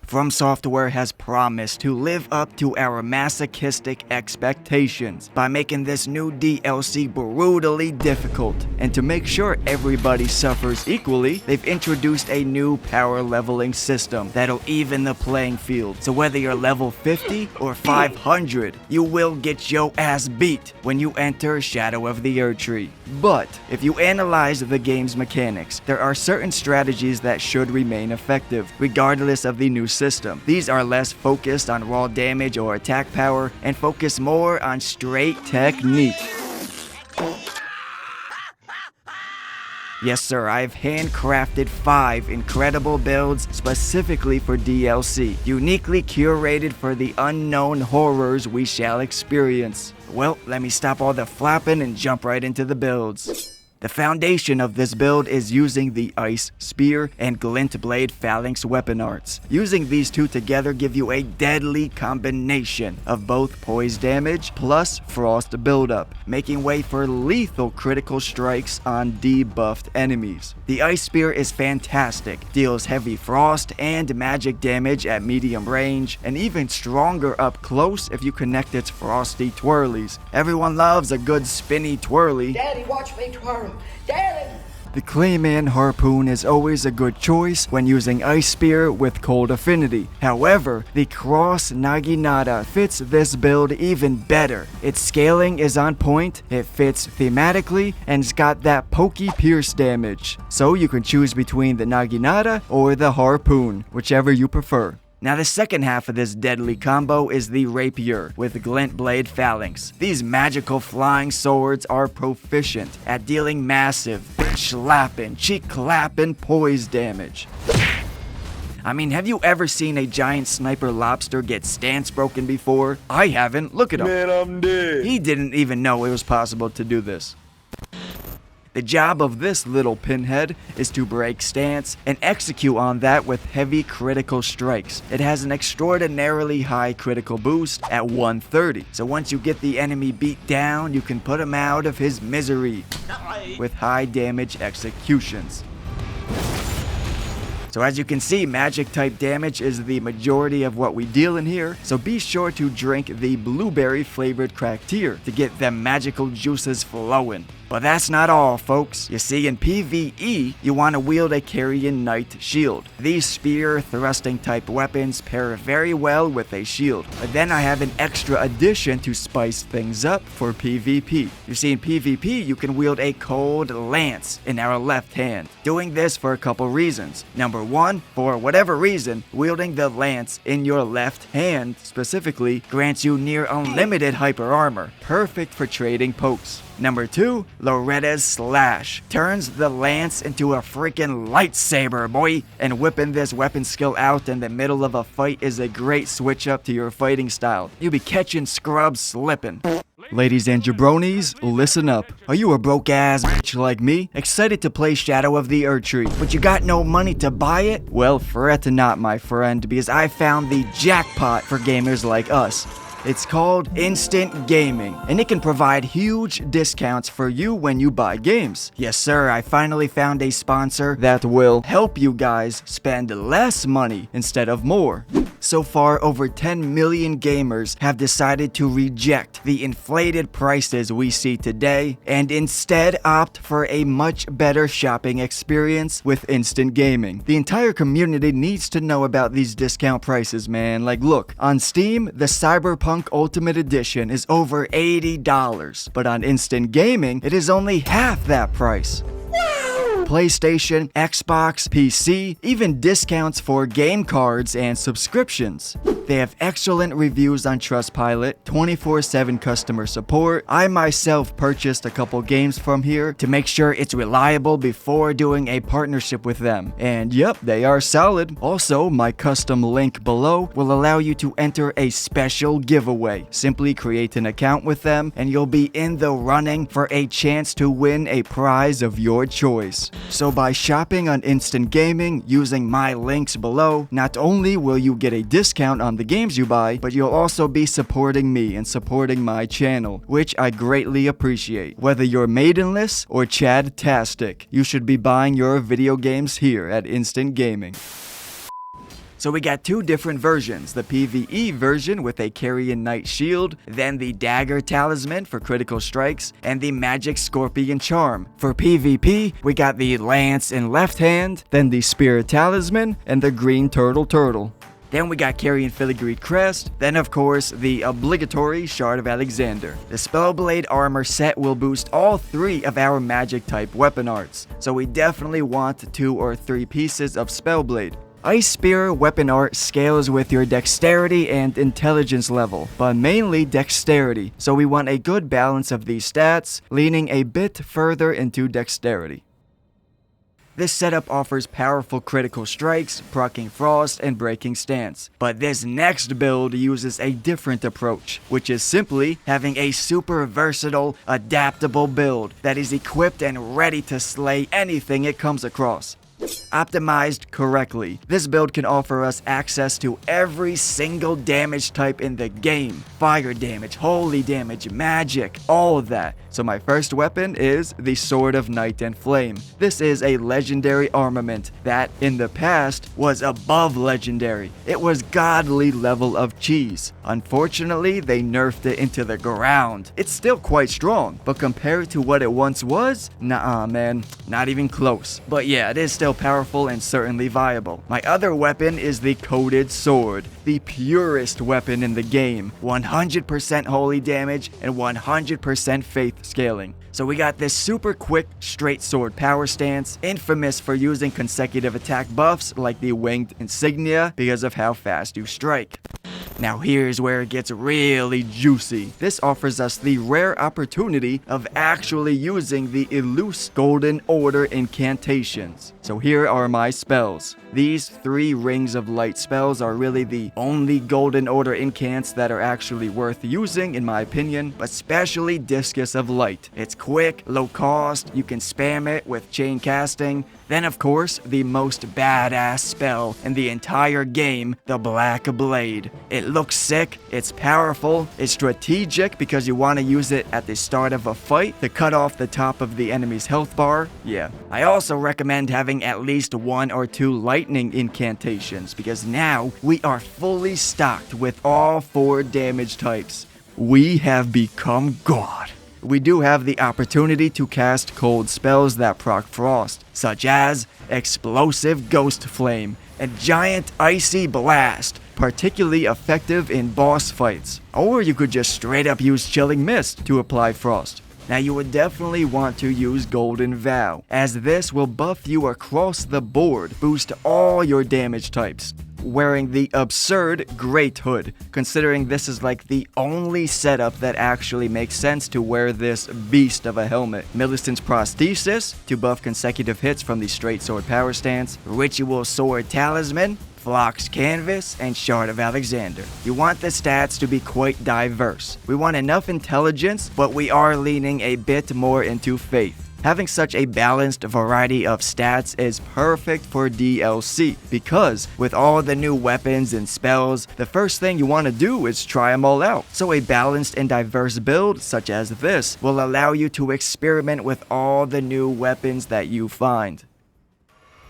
From Software has promised to live up to our masochistic expectations by making this new DLC brutally difficult. And to make sure everybody suffers equally, they've introduced a new power leveling system that'll even the playing field. So whether you're level 50 or 500, you will get your ass beat when you enter Shadow of the Erdtree. But if you analyze the game's mechanics, there are certain strategies that should remain effective, regardless of the new system. These are less focused on raw damage or attack power, and focus more on straight technique. Yes sir, I've handcrafted 5 incredible builds specifically for DLC, uniquely curated for the unknown horrors we shall experience. Well, let me stop all the flapping and jump right into the builds. The foundation of this build is using the Ice Spear and Glint Blade Phalanx weapon arts. Using these two together give you a deadly combination of both poise damage plus frost buildup, making way for lethal critical strikes on debuffed enemies. The Ice Spear is fantastic, deals heavy frost and magic damage at medium range, and even stronger up close if you connect its frosty twirlies. Everyone loves a good spinny twirly. Daddy, watch me twirl. Daddy! The Clayman Harpoon is always a good choice when using Ice Spear with Cold Affinity. However, the Cross Naginata fits this build even better. Its scaling is on point, it fits thematically, and it's got that pokey pierce damage. So you can choose between the Naginata or the Harpoon, whichever you prefer. Now the second half of this deadly combo is the Rapier with Glint Blade Phalanx. These magical flying swords are proficient at dealing massive, slapping, cheek clapping poise damage. I mean, have you ever seen a giant sniper lobster get stance broken before? I haven't. Look at him. Man, I'm dead. He didn't even know it was possible to do this. The job of this little pinhead is to break stance and execute on that with heavy critical strikes. It has an extraordinarily high critical boost at 130, so once you get the enemy beat down, you can put him out of his misery with high damage executions. So as you can see, magic type damage is the majority of what we deal in here, so be sure to drink the blueberry flavored cracked tear to get them magical juices flowing. But that's not all, folks. You see, in PvE, you want to wield a Carrion Knight shield. These spear thrusting type weapons pair very well with a shield. But then I have an extra addition to spice things up for PvP. You see, in PvP, you can wield a cold lance in our left hand. Doing this for a couple reasons. Number one, for whatever reason, wielding the lance in your left hand specifically grants you near unlimited hyper armor, perfect for trading pokes. Number 2, Loretta's Slash. Turns the lance into a freaking lightsaber, boy! And whipping this weapon skill out in the middle of a fight is a great switch up to your fighting style. You be catching scrubs slipping. Ladies and jabronis, listen up. Are you a broke ass bitch like me? Excited to play Shadow of the Erdtree, but you got no money to buy it? Well, fret not, my friend, because I found the jackpot for gamers like us. It's called Instant Gaming, and it can provide huge discounts for you when you buy games. Yes sir, I finally found a sponsor that will help you guys spend less money instead of more. So far, over 10 million gamers have decided to reject the inflated prices we see today and instead opt for a much better shopping experience with Instant Gaming. The entire community needs to know about these discount prices, man. Like, look, on Steam, the Cyberpunk Ultimate Edition is over $80, but on Instant Gaming, it is only half that price. PlayStation, Xbox, PC, even discounts for game cards and subscriptions. They have excellent reviews on Trustpilot, 24/7 customer support. I myself purchased a couple games from here to make sure it's reliable before doing a partnership with them. And yep, they are solid. Also, my custom link below will allow you to enter a special giveaway. Simply create an account with them and you'll be in the running for a chance to win a prize of your choice. So by shopping on Instant Gaming using my links below, not only will you get a discount on the games you buy, but you'll also be supporting me and supporting my channel, which I greatly appreciate. Whether you're maidenless or Chad-tastic, you should be buying your video games here at Instant Gaming. So we got two different versions, the PvE version with a Carrion Knight shield, then the Dagger Talisman for critical strikes, and the Magic Scorpion Charm. For PvP, we got the Lance in left hand, then the Spear Talisman, and the Green Turtle. Then we got Carrion Filigree Crest, then of course the obligatory Shard of Alexander. The Spellblade armor set will boost all 3 of our magic type weapon arts, so we definitely want 2 or 3 pieces of Spellblade. Ice Spear weapon art scales with your dexterity and intelligence level, but mainly dexterity, so we want a good balance of these stats, leaning a bit further into dexterity. This setup offers powerful critical strikes, proccing frost, and breaking stance. But this next build uses a different approach, which is simply having a super versatile, adaptable build that is equipped and ready to slay anything it comes across. Optimized correctly, this build can offer us access to every single damage type in the game. Fire damage, holy damage, magic, all of that. So my first weapon is the Sword of Night and Flame. This is a legendary armament that, in the past, was above legendary. It was godly level of cheese. Unfortunately, they nerfed it into the ground. It's still quite strong, but compared to what it once was, nah man, not even close. But yeah, it is still powerful and certainly viable. My other weapon is the Coated Sword, the purest weapon in the game. 100% holy damage and 100% faith scaling. So we got this super quick straight sword power stance, infamous for using consecutive attack buffs like the Winged Insignia because of how fast you strike. Now here's where it gets really juicy. This offers us the rare opportunity of actually using the Elusive Golden Order incantations. So here are my spells. These 3 Rings of Light spells are really the only Golden Order incants that are actually worth using in my opinion, especially Discus of Light. It's quick, low cost, you can spam it with chain casting. Then of course, the most badass spell in the entire game, the Black Blade. It looks sick, it's powerful, it's strategic because you want to use it at the start of a fight to cut off the top of the enemy's health bar. Yeah. I also recommend having at least 1 or 2 lightning incantations because now we are fully stocked with all 4 damage types. We have become God. We do have the opportunity to cast cold spells that proc frost, such as Explosive Ghost Flame and Giant Icy Blast, particularly effective in boss fights. Or you could just straight up use Chilling Mist to apply frost. Now you would definitely want to use Golden Vow, as this will buff you across the board, boost all your damage types. Wearing the absurd Great Hood, considering this is like the only setup that actually makes sense to wear this beast of a helmet. Millicent's Prosthesis, to buff consecutive hits from the straight sword power stance. Ritual Sword Talisman, Flock's Canvas, and Shard of Alexander. You want the stats to be quite diverse. We want enough intelligence, but we are leaning a bit more into faith. Having such a balanced variety of stats is perfect for DLC, because with all the new weapons and spells, the first thing you want to do is try them all out. So a balanced and diverse build such as this will allow you to experiment with all the new weapons that you find.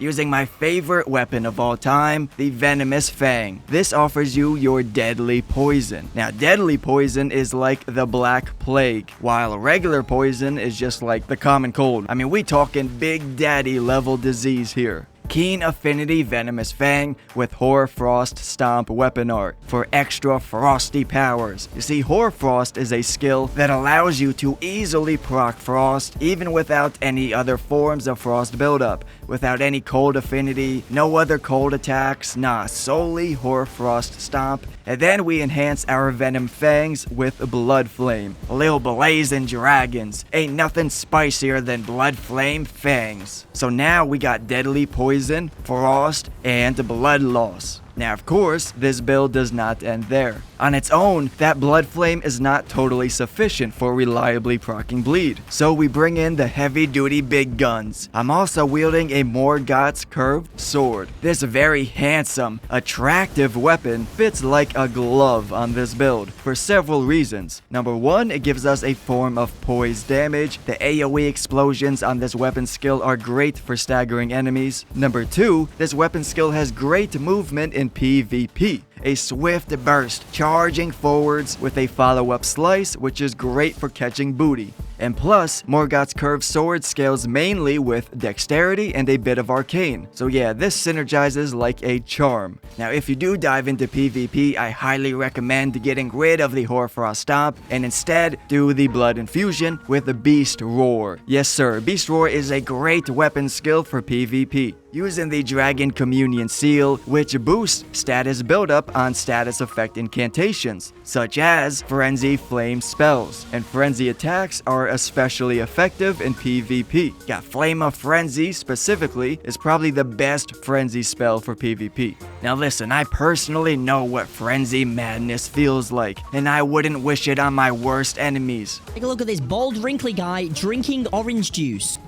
Using my favorite weapon of all time, the Venomous Fang. This offers you your deadly poison. Now, deadly poison is like the Black Plague, while regular poison is just like the common cold. I mean, we talking Big Daddy level disease here. Keen Affinity Venomous Fang with Hoarfrost Stomp weapon art for extra frosty powers. You see, Hoarfrost is a skill that allows you to easily proc frost even without any other forms of frost buildup, without any cold affinity, no other cold attacks, nah, solely Hoarfrost Stomp. And then we enhance our Venom Fangs with Blood Flame. Lil Blazing Dragons, ain't nothing spicier than Blood Flame Fangs. So now we got Deadly Poison, Frost, and Blood Loss. Now, of course, this build does not end there. On its own, that Blood Flame is not totally sufficient for reliably proccing bleed, so we bring in the heavy-duty big guns. I'm also wielding a Morgoth's Curved Sword. This very handsome, attractive weapon fits like a glove on this build for several reasons. Number 1, it gives us a form of poise damage. The AoE explosions on this weapon skill are great for staggering enemies. Number 2, this weapon skill has great movement in in PvP. A swift burst, charging forwards with a follow-up slice, which is great for catching booty. And plus, Morgoth's curved sword scales mainly with dexterity and a bit of arcane. So yeah, this synergizes like a charm. Now if you do dive into PvP, I highly recommend getting rid of the Hoarfrost Stomp and instead do the Blood Infusion with the Beast Roar. Yes sir, Beast Roar is a great weapon skill for PvP. Using the Dragon Communion Seal, which boosts status buildup on status effect incantations, such as Frenzy Flame spells, and Frenzy attacks are especially effective in PvP. Yeah, Flame of Frenzy specifically is probably the best Frenzy spell for PvP. Now listen, I personally know what Frenzy Madness feels like, and I wouldn't wish it on my worst enemies. Take a look at this bald, wrinkly guy drinking orange juice.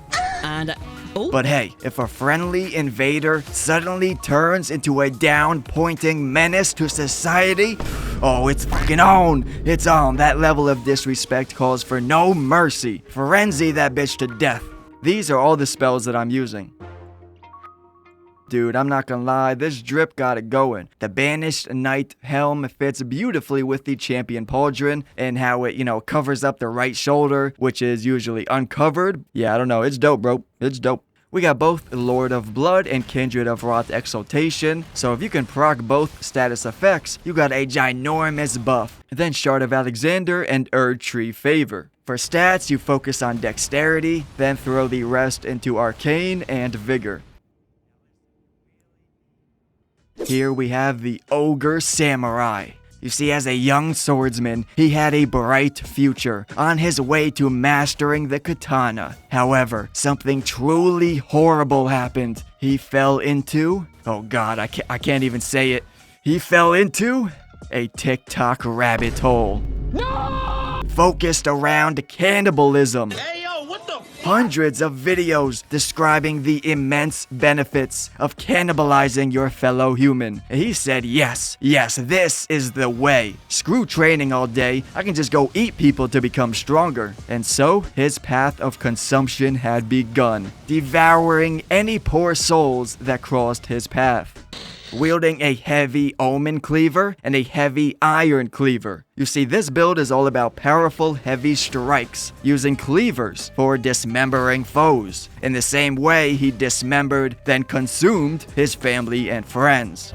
And... oh. But hey, if a friendly invader suddenly turns into a down-pointing menace to society, oh, it's fucking on! It's on! That level of disrespect calls for no mercy. Frenzy that bitch to death. These are all the spells that I'm using. Dude, I'm not gonna lie, this drip got it going. The Banished Knight helm fits beautifully with the Champion Pauldron and how it, covers up the right shoulder, which is usually uncovered. Yeah, I don't know, it's dope, bro. It's dope. We got both Lord of Blood and Kindred of Wrath Exaltation, so if you can proc both status effects, you got a ginormous buff. Then Shard of Alexander and Erdtree Favor. For stats, you focus on Dexterity, then throw the rest into Arcane and Vigor. Here we have the Ogre Samurai. You see, as a young swordsman, he had a bright future on his way to mastering the katana. However, something truly horrible happened. He fell into... oh god, I can't even say it. He fell into a TikTok rabbit hole. No! Focused around cannibalism. Hundreds of videos describing the immense benefits of cannibalizing your fellow human. He said, yes, this is the way. Screw training all day, I can just go eat people to become stronger. And so, his path of consumption had begun, devouring any poor souls that crossed his path. Wielding a heavy Omen Cleaver and a heavy Iron Cleaver. You see, this build is all about powerful heavy strikes, using cleavers for dismembering foes. In the same way he dismembered, then consumed his family and friends.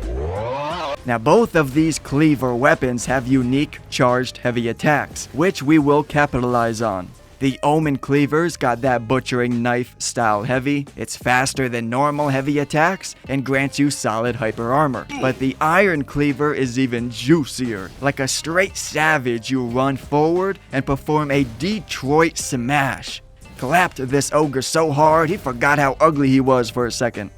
Now both of these cleaver weapons have unique charged heavy attacks, which we will capitalize on. The Omen Cleaver's got that butchering knife style heavy, it's faster than normal heavy attacks, and grants you solid hyper armor. But the Iron Cleaver is even juicier. Like a straight savage, you run forward and perform a Detroit smash. Clapped this ogre so hard, he forgot how ugly he was for a second.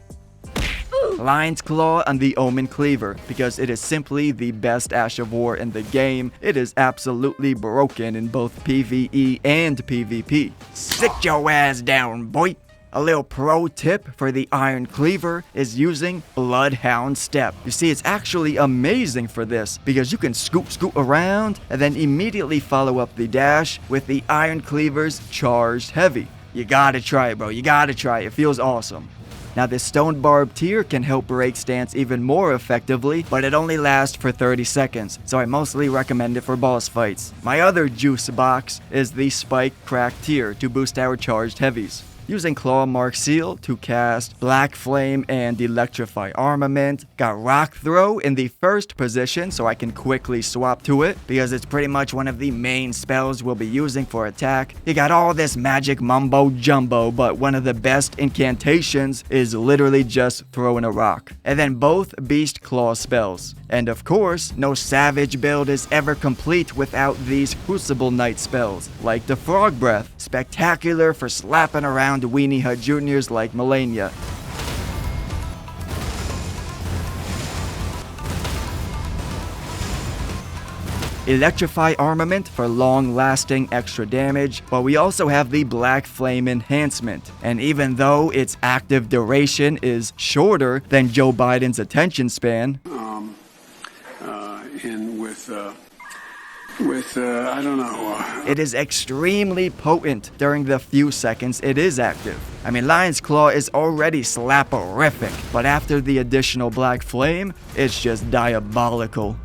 Lion's Claw on the Omen Cleaver, because it is simply the best Ash of War in the game. It is absolutely broken in both PvE and PvP. Sit your ass down, boy! A little pro tip for the Iron Cleaver is using Bloodhound Step. You see, it's actually amazing for this, because you can scoot around, and then immediately follow up the dash with the Iron Cleaver's Charged Heavy. You gotta try it, bro. You gotta try it. It feels awesome. Now this Stone Barb tier can help break stance even more effectively, but it only lasts for 30 seconds, so I mostly recommend it for boss fights. My other juice box is the Spike Crack tier to boost our charged heavies. Using Claw Mark Seal to cast Black Flame and Electrify Armament. Got Rock Throw in the first position so I can quickly swap to it, because it's pretty much one of the main spells we'll be using for attack. You got all this magic mumbo jumbo, but one of the best incantations is literally just throwing a rock. And then both Beast Claw spells. And of course, no Savage build is ever complete without these Crucible Knight spells, like the Frog Breath, spectacular for slapping around Weenie Hut Juniors like Melania. Electrify Armament for long-lasting extra damage, but we also have the Black Flame Enhancement. And even though its active duration is shorter than Joe Biden's attention span, and with with, I don't know. It is extremely potent during the few seconds it is active. I mean, Lion's Claw is already slapperific, but after the additional Black Flame, it's just diabolical.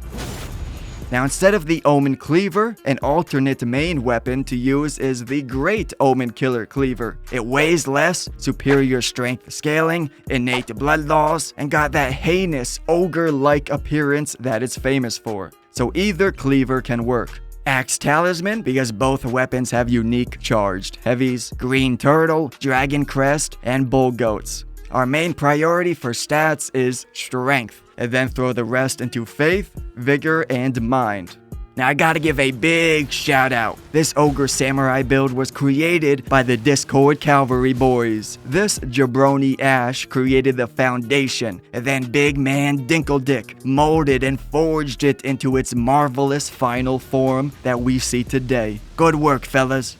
Now, instead of the Omen Cleaver, an alternate main weapon to use is the Great Omen Killer Cleaver. It weighs less, superior strength scaling, innate blood loss, and got that heinous, ogre-like appearance that it's famous for. So either cleaver can work. Axe Talisman, because both weapons have unique charged heavies, Green Turtle, Dragon Crest, and Bull Goats. Our main priority for stats is Strength, and then throw the rest into Faith, Vigor, and Mind. Now I gotta give a big shout out. This Ogre Samurai build was created by the Discord Cavalry boys. This jabroni Ash created the foundation, and then Big Man Dinkledick molded and forged it into its marvelous final form that we see today. Good work, fellas.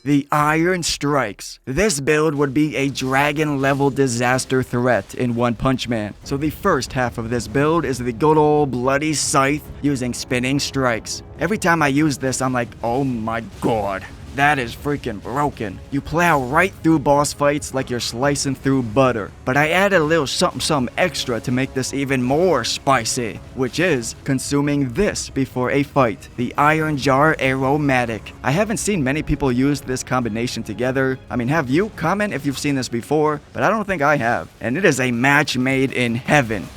The Iron Strikes. This build would be a dragon level disaster threat in One Punch Man. So the first half of this build is the good old bloody scythe using spinning strikes. Every time I use this, I'm like, oh my god. That is freaking broken. You plow right through boss fights like you're slicing through butter. But I added a little something extra to make this even more spicy, which is consuming this before a fight, the Iron Jar Aromatic. I haven't seen many people use this combination together. I mean, have you? Comment if you've seen this before, but I don't think I have. And it is a match made in heaven.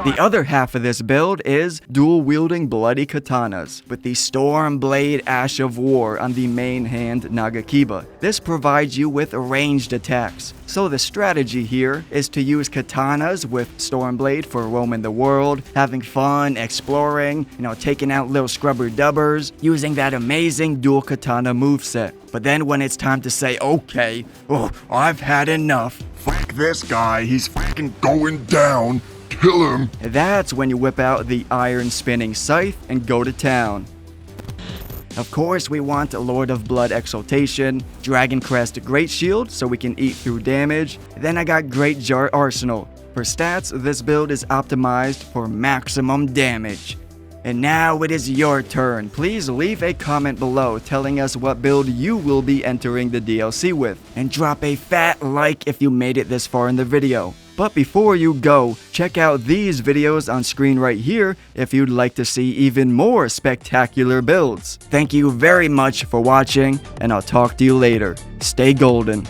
The other half of this build is dual-wielding bloody katanas with the Storm Blade Ash of War on the main hand Nagakiba. This provides you with ranged attacks. So the strategy here is to use katanas with Stormblade for roaming the world, having fun, exploring, taking out little scrubber dubbers, using that amazing dual katana moveset. But then when it's time to say, okay, I've had enough. Fuck this guy, he's fucking going down. Kill him. That's when you whip out the Iron Spinning Scythe and go to town. Of course, we want Lord of Blood Exaltation, Dragon Crest Great Shield so we can eat through damage. Then I got Great Jar Arsenal. For stats, this build is optimized for maximum damage. And now it is your turn. Please leave a comment below telling us what build you will be entering the DLC with. And drop a fat like if you made it this far in the video. But before you go, check out these videos on screen right here if you'd like to see even more spectacular builds. Thank you very much for watching, and I'll talk to you later. Stay golden.